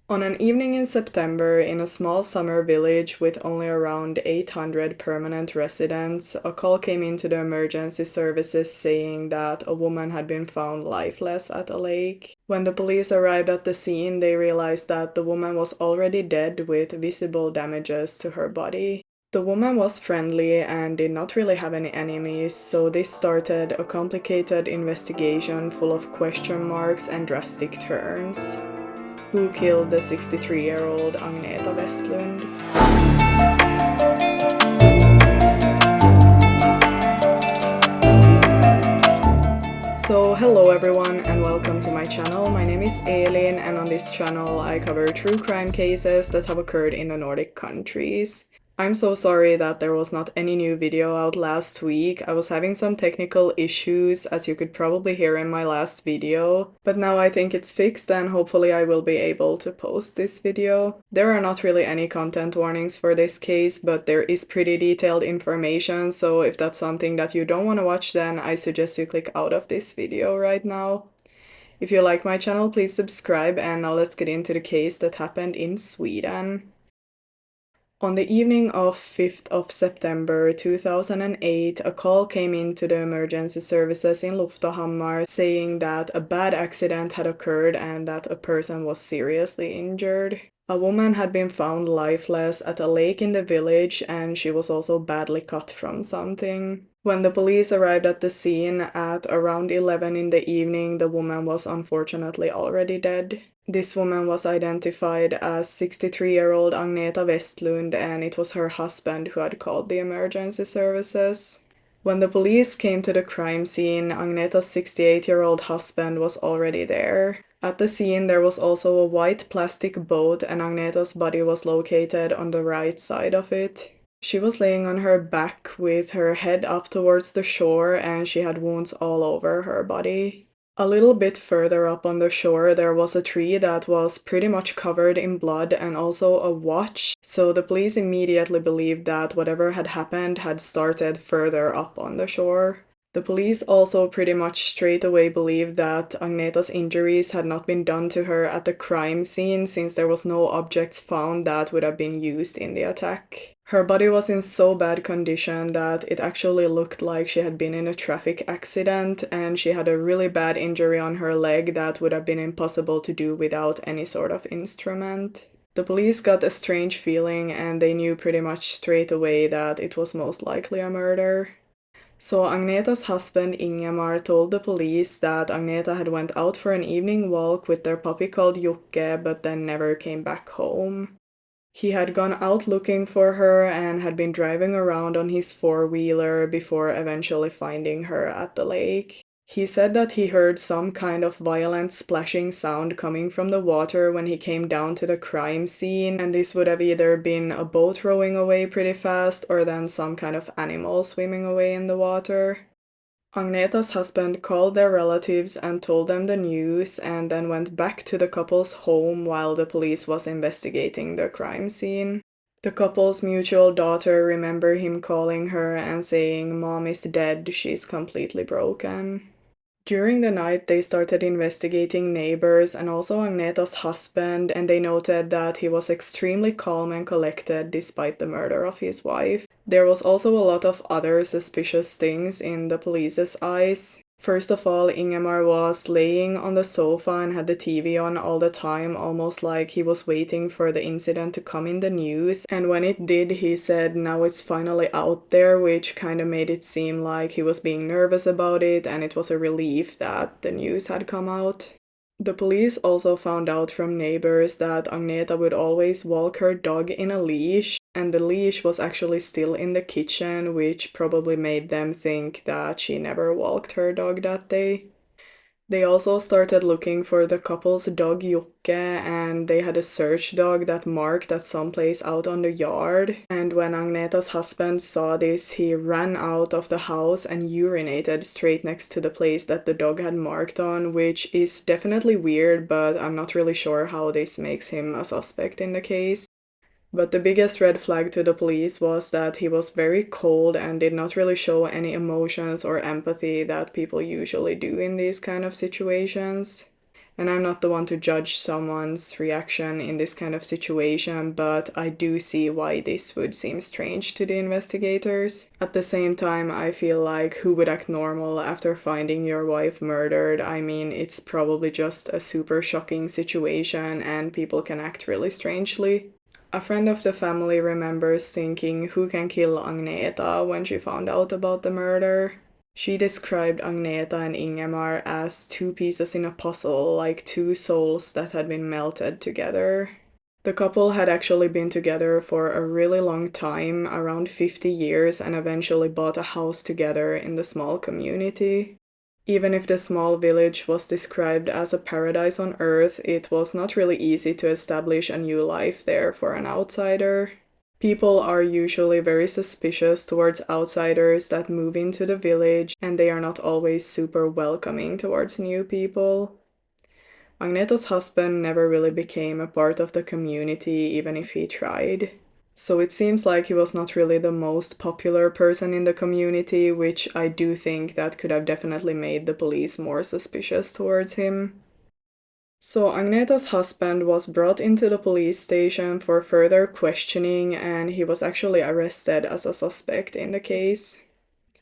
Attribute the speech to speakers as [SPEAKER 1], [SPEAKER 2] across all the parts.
[SPEAKER 1] On an evening in September, in a small summer village with only around 800 permanent residents, a call came into the emergency services saying that a woman had been found lifeless at a lake. When the police arrived at the scene, they realized that the woman was already dead with visible damages to her body. The woman was friendly and did not really have any enemies, so this started a complicated investigation full of question marks and drastic turns. Who killed the 63-year-old Agneta Westlund? So hello everyone and welcome to my channel. My name is Elin and on this channel I cover true crime cases that have occurred in the Nordic countries. I'm so sorry that there was not any new video out last week. I was having some technical issues, as you could probably hear in my last video, but now I think it's fixed and hopefully I will be able to post this video. There are not really any content warnings for this case, but there is pretty detailed information, so if that's something that you don't want to watch, then I suggest you click out of this video right now. If you like my channel, please subscribe, and now let's get into the case that happened in Sweden. On the evening of 5th of September 2008, a call came into the emergency services in Loftahammar saying that a bad accident had occurred and that a person was seriously injured. A woman had been found lifeless at a lake in the village and she was also badly cut from something. When the police arrived at the scene at around 11 in the evening, the woman was unfortunately already dead. This woman was identified as 63-year-old Agneta Westlund, and it was her husband who had called the emergency services. When the police came to the crime scene, Agneta's 68-year-old husband was already there. At the scene, there was also a white plastic boat, and Agneta's body was located on the right side of it. She was laying on her back with her head up towards the shore, and she had wounds all over her body. A little bit further up on the shore, there was a tree that was pretty much covered in blood and also a watch, so the police immediately believed that whatever had happened had started further up on the shore. The police also pretty much straight away believed that Agneta's injuries had not been done to her at the crime scene, since there was no objects found that would have been used in the attack. Her body was in so bad condition that it actually looked like she had been in a traffic accident, and she had a really bad injury on her leg that would have been impossible to do without any sort of instrument. The police got a strange feeling and they knew pretty much straight away that it was most likely a murder. So Agneta's husband Ingemar told the police that Agneta had went out for an evening walk with their puppy called Jocke, but then never came back home. He had gone out looking for her and had been driving around on his four-wheeler before eventually finding her at the lake. He said that he heard some kind of violent splashing sound coming from the water when he came down to the crime scene, and this would have either been a boat rowing away pretty fast or then some kind of animal swimming away in the water. Agneta's husband called their relatives and told them the news, and then went back to the couple's home while the police was investigating the crime scene. The couple's mutual daughter remembered him calling her and saying, "Mom is dead, she's completely broken." During the night, they started investigating neighbors and also Agneta's husband, and they noted that he was extremely calm and collected despite the murder of his wife. There was also a lot of other suspicious things in the police's eyes. First of all, Ingemar was laying on the sofa and had the TV on all the time, almost like he was waiting for the incident to come in the news, and when it did, he said now it's finally out there, which kind of made it seem like he was being nervous about it, and it was a relief that the news had come out. The police also found out from neighbors that Agneta would always walk her dog in a leash, and the leash was actually still in the kitchen, which probably made them think that she never walked her dog that day. They also started looking for the couple's dog Jocke, and they had a search dog that marked at some place out on the yard. And when Agneta's husband saw this, he ran out of the house and urinated straight next to the place that the dog had marked on, which is definitely weird, but I'm not really sure how this makes him a suspect in the case. But the biggest red flag to the police was that he was very cold and did not really show any emotions or empathy that people usually do in these kind of situations. And I'm not the one to judge someone's reaction in this kind of situation, but I do see why this would seem strange to the investigators. At the same time, I feel like who would act normal after finding your wife murdered? I mean, it's probably just a super shocking situation and people can act really strangely. A friend of the family remembers thinking, who can kill Agneta when she found out about the murder? She described Agneta and Ingemar as two pieces in a puzzle, like two souls that had been melted together. The couple had actually been together for a really long time, around 50 years, and eventually bought a house together in the small community. Even if the small village was described as a paradise on earth, it was not really easy to establish a new life there for an outsider. People are usually very suspicious towards outsiders that move into the village, and they are not always super welcoming towards new people. Agneta's husband never really became a part of the community, even if he tried. So it seems like he was not really the most popular person in the community, which I do think that could have definitely made the police more suspicious towards him. So Agneta's husband was brought into the police station for further questioning, and he was actually arrested as a suspect in the case.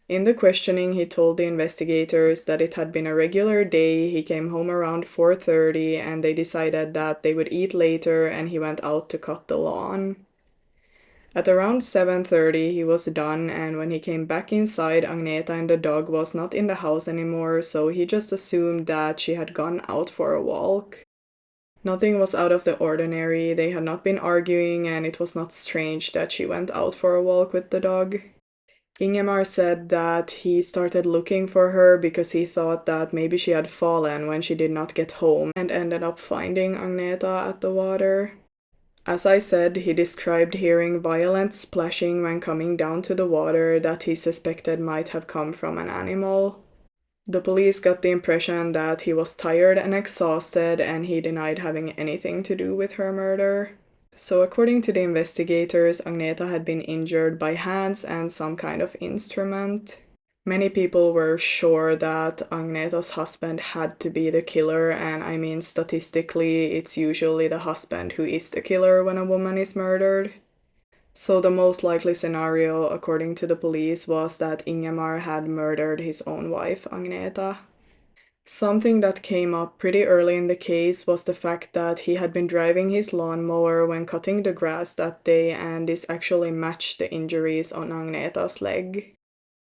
[SPEAKER 1] In the questioning, he told the investigators that it had been a regular day. He came home around 4:30 and they decided that they would eat later, and he went out to cut the lawn. At around 7:30 he was done, and when he came back inside, Agneta and the dog was not in the house anymore, so he just assumed that she had gone out for a walk. Nothing was out of the ordinary, they had not been arguing, and it was not strange that she went out for a walk with the dog. Ingemar said that he started looking for her because he thought that maybe she had fallen when she did not get home, and ended up finding Agneta at the water. As I said, he described hearing violent splashing when coming down to the water that he suspected might have come from an animal. The police got the impression that he was tired and exhausted, and he denied having anything to do with her murder. So according to the investigators, Agneta had been injured by hands and some kind of instrument. Many people were sure that Agneta's husband had to be the killer, and I mean, statistically, it's usually the husband who is the killer when a woman is murdered. So the most likely scenario, according to the police, was that Ingemar had murdered his own wife, Agneta. Something that came up pretty early in the case was the fact that he had been driving his lawnmower when cutting the grass that day, and this actually matched the injuries on Agneta's leg.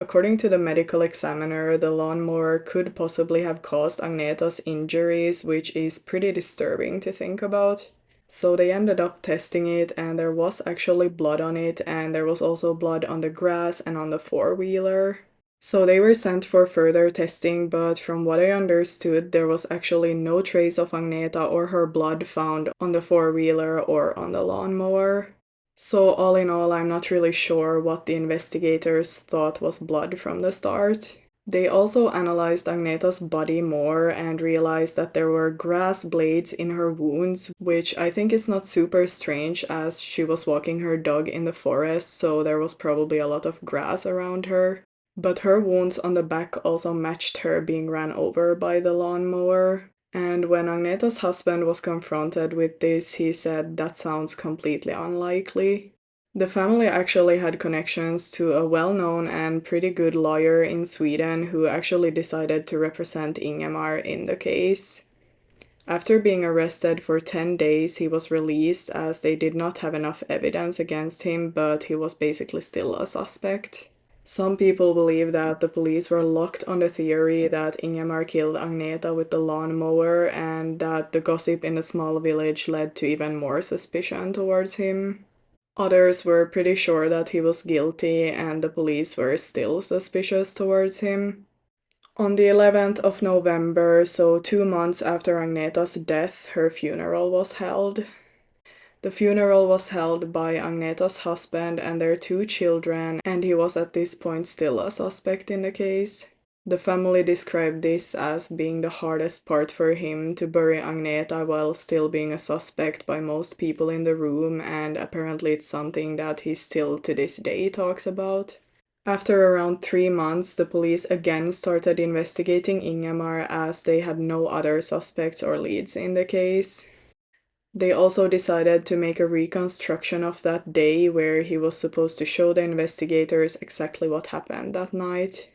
[SPEAKER 1] According to the medical examiner, the lawnmower could possibly have caused Agneta's injuries, which is pretty disturbing to think about. So they ended up testing it, and there was actually blood on it, and there was also blood on the grass and on the four-wheeler. So they were sent for further testing, but from what I understood, there was actually no trace of Agneta or her blood found on the four-wheeler or on the lawnmower. So all in all, I'm not really sure what the investigators thought was blood from the start. They also analyzed Agneta's body more and realized that there were grass blades in her wounds, which I think is not super strange as she was walking her dog in the forest, so there was probably a lot of grass around her. But her wounds on the back also matched her being ran over by the lawnmower. And when Agneta's husband was confronted with this, he said that sounds completely unlikely. The family actually had connections to a well-known and pretty good lawyer in Sweden who actually decided to represent Ingemar in the case. After being arrested for 10 days, he was released as they did not have enough evidence against him, but he was basically still a suspect. Some people believe that the police were locked on the theory that Ingemar killed Agneta with the lawnmower, and that the gossip in the small village led to even more suspicion towards him. Others were pretty sure that he was guilty, and the police were still suspicious towards him. On the 11th of November, so 2 months after Agneta's death, her funeral was held. The funeral was held by Agneta's husband and their two children, and he was at this point still a suspect in the case. The family described this as being the hardest part for him, to bury Agneta while still being a suspect by most people in the room, and apparently it's something that he still to this day talks about. After around 3 months, the police again started investigating Ingemar as they had no other suspects or leads in the case. They also decided to make a reconstruction of that day where he was supposed to show the investigators exactly what happened that night.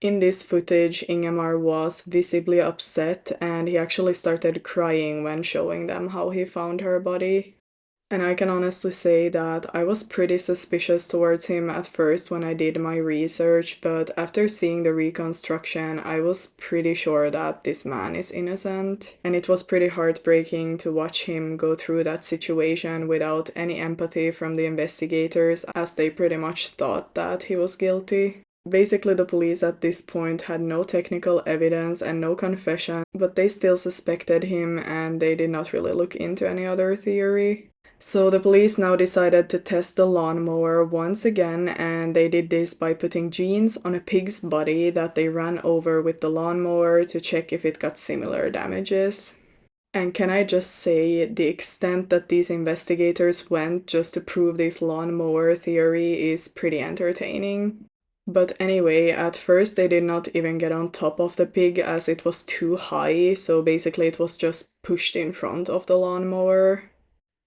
[SPEAKER 1] In this footage, Ingemar was visibly upset and he actually started crying when showing them how he found her body. And I can honestly say that I was pretty suspicious towards him at first when I did my research, but after seeing the reconstruction, I was pretty sure that this man is innocent. And it was pretty heartbreaking to watch him go through that situation without any empathy from the investigators, as they pretty much thought that he was guilty. Basically, the police at this point had no technical evidence and no confession, but they still suspected him and they did not really look into any other theory. So the police now decided to test the lawnmower once again, and they did this by putting jeans on a pig's body that they ran over with the lawnmower to check if it got similar damages. And can I just say, the extent that these investigators went just to prove this lawnmower theory is pretty entertaining. But anyway, at first they did not even get on top of the pig as it was too high, so basically it was just pushed in front of the lawnmower.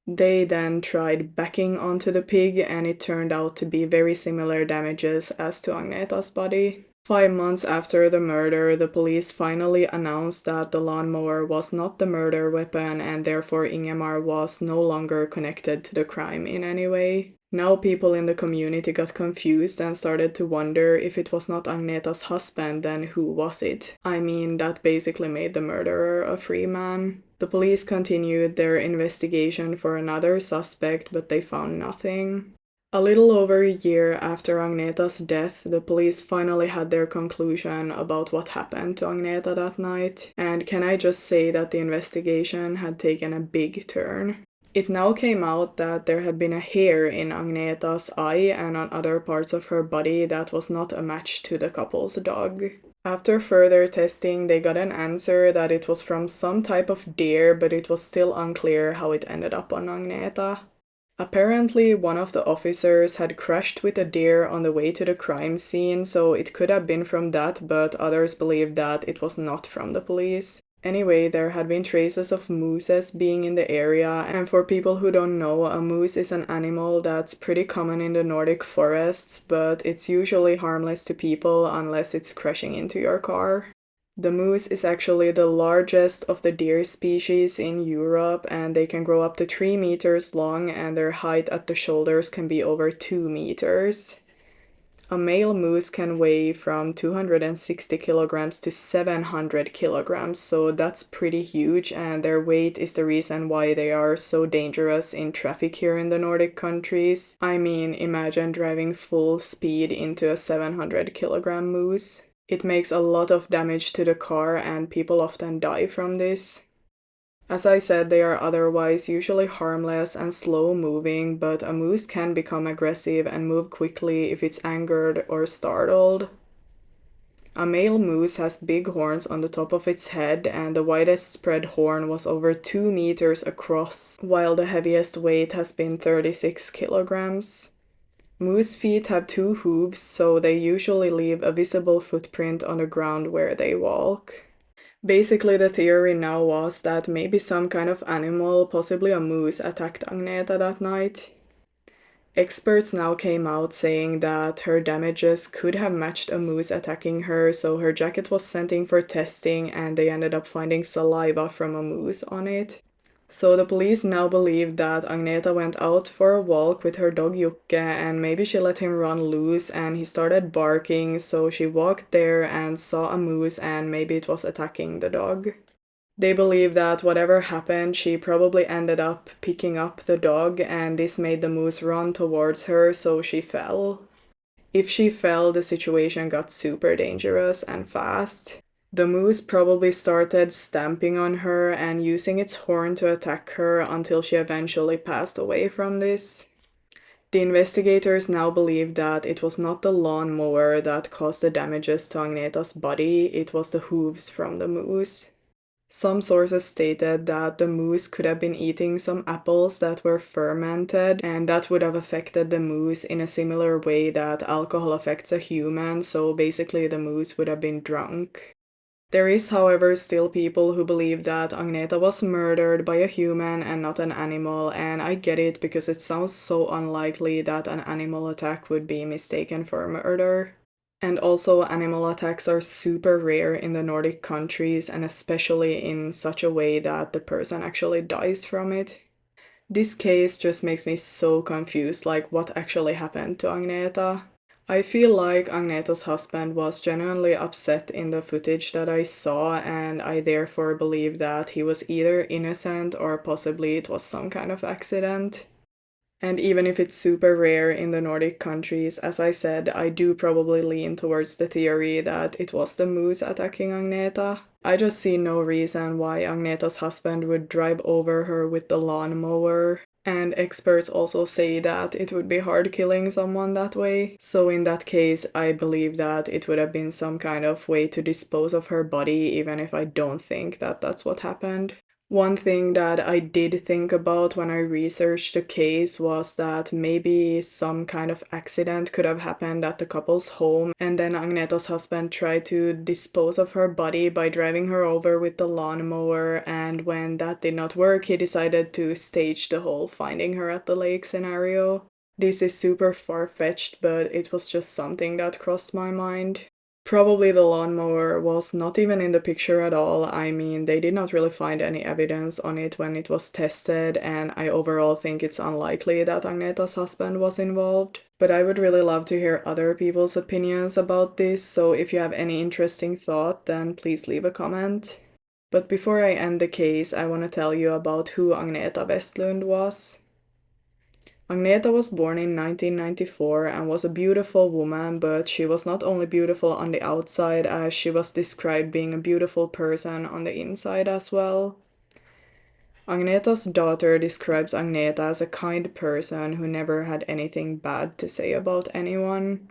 [SPEAKER 1] They then tried backing onto the pig and it turned out to be very similar damages as to Agneta's body. 5 months after the murder, the police finally announced that the lawnmower was not the murder weapon and therefore Ingemar was no longer connected to the crime in any way. Now people in the community got confused and started to wonder if it was not Agneta's husband, then who was it? I mean, that basically made the murderer a free man. The police continued their investigation for another suspect, but they found nothing. A little over a year after Agneta's death, the police finally had their conclusion about what happened to Agneta that night, and can I just say that the investigation had taken a big turn. It now came out that there had been a hair in Agneta's eye and on other parts of her body that was not a match to the couple's dog. After further testing, they got an answer that it was from some type of deer, but it was still unclear how it ended up on Agneta. Apparently, one of the officers had crashed with a deer on the way to the crime scene, so it could have been from that, but others believed that it was not from the police. Anyway, there had been traces of mooses being in the area, and for people who don't know, a moose is an animal that's pretty common in the Nordic forests, but it's usually harmless to people unless it's crashing into your car. The moose is actually the largest of the deer species in Europe, and they can grow up to 3 meters long, and their height at the shoulders can be over 2 meters. A male moose can weigh from 260 kilograms to 700 kilograms, so that's pretty huge, and their weight is the reason why they are so dangerous in traffic here in the Nordic countries. I mean, imagine driving full speed into a 700 kilogram moose. It makes a lot of damage to the car, and people often die from this. As I said, they are otherwise usually harmless and slow-moving, but a moose can become aggressive and move quickly if it's angered or startled. A male moose has big horns on the top of its head, and the widest spread horn was over 2 meters across, while the heaviest weight has been 36 kilograms. Moose feet have 2 hooves, so they usually leave a visible footprint on the ground where they walk. Basically, the theory now was that maybe some kind of animal, possibly a moose, attacked Agneta that night. Experts now came out saying that her damages could have matched a moose attacking her, so her jacket was sent in for testing and they ended up finding saliva from a moose on it. So the police now believe that Agneta went out for a walk with her dog Jocke and maybe she let him run loose and he started barking, so she walked there and saw a moose and maybe it was attacking the dog. They believe that whatever happened, she probably ended up picking up the dog and this made the moose run towards her, so she fell. If she fell, the situation got super dangerous and fast. The moose probably started stamping on her and using its horn to attack her until she eventually passed away from this. The investigators now believe that it was not the lawnmower that caused the damages to Agneta's body, it was the hooves from the moose. Some sources stated that the moose could have been eating some apples that were fermented, and that would have affected the moose in a similar way that alcohol affects a human, so basically the moose would have been drunk. There is, however, still people who believe that Agneta was murdered by a human and not an animal, and I get it because it sounds so unlikely that an animal attack would be mistaken for murder. And also, animal attacks are super rare in the Nordic countries, and especially in such a way that the person actually dies from it. This case just makes me so confused, like what actually happened to Agneta. I feel like Agneta's husband was genuinely upset in the footage that I saw, and I therefore believe that he was either innocent or possibly it was some kind of accident. And even if it's super rare in the Nordic countries, as I said, I do probably lean towards the theory that it was the moose attacking Agneta. I just see no reason why Agneta's husband would drive over her with the lawnmower. And experts also say that it would be hard killing someone that way. So in that case, I believe that it would have been some kind of way to dispose of her body, even if I don't think that that's what happened. One thing that I did think about when I researched the case was that maybe some kind of accident could have happened at the couple's home, and then Agneta's husband tried to dispose of her body by driving her over with the lawnmower, and when that did not work, he decided to stage the whole finding her at the lake scenario. This is super far-fetched, but it was just something that crossed my mind. Probably the lawnmower was not even in the picture at all. I mean, they did not really find any evidence on it when it was tested, and I overall think it's unlikely that Agneta's husband was involved. But I would really love to hear other people's opinions about this, so if you have any interesting thought, then please leave a comment. But before I end the case, I want to tell you about who Agneta Westlund was. Agneta was born in 1994 and was a beautiful woman, but she was not only beautiful on the outside, as she was described being a beautiful person on the inside as well. Agneta's daughter describes Agneta as a kind person who never had anything bad to say about anyone.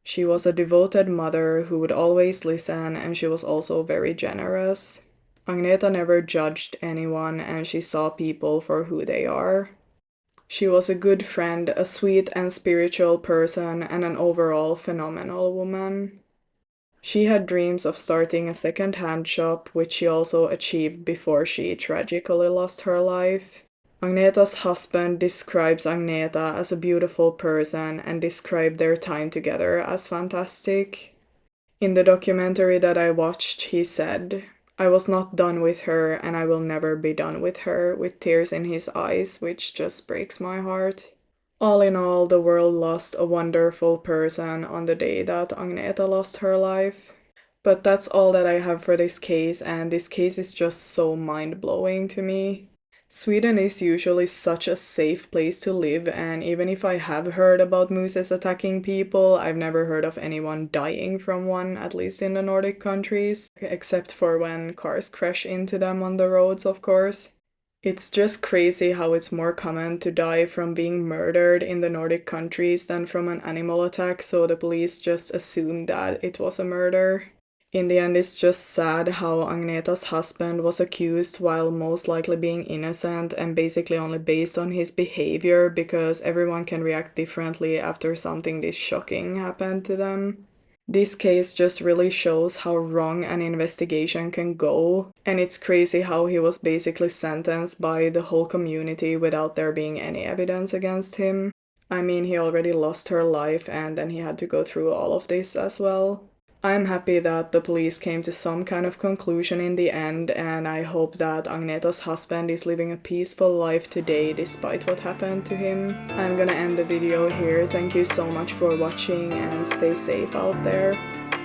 [SPEAKER 1] She was a devoted mother who would always listen, and she was also very generous. Agneta never judged anyone, and she saw people for who they are. She was a good friend, a sweet and spiritual person, and an overall phenomenal woman. She had dreams of starting a second-hand shop, which she also achieved before she tragically lost her life. Agneta's husband describes Agneta as a beautiful person and described their time together as fantastic. In the documentary that I watched, he said, "I was not done with her, and I will never be done with her," with tears in his eyes, which just breaks my heart. All in all, the world lost a wonderful person on the day that Agneta lost her life. But that's all that I have for this case, and this case is just so mind-blowing to me. Sweden is usually such a safe place to live, and even if I have heard about mooses attacking people, I've never heard of anyone dying from one, at least in the Nordic countries, except for when cars crash into them on the roads, of course. It's just crazy how it's more common to die from being murdered in the Nordic countries than from an animal attack, so the police just assumed that it was a murder. In the end, it's just sad how Agneta's husband was accused while most likely being innocent, and basically only based on his behavior, because everyone can react differently after something this shocking happened to them. This case just really shows how wrong an investigation can go, and it's crazy how he was basically sentenced by the whole community without there being any evidence against him. I mean, he already lost her life, and then he had to go through all of this as well. I'm happy that the police came to some kind of conclusion in the end, and I hope that Agneta's husband is living a peaceful life today despite what happened to him. I'm gonna end the video here. Thank you so much for watching and stay safe out there.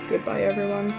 [SPEAKER 1] Goodbye everyone.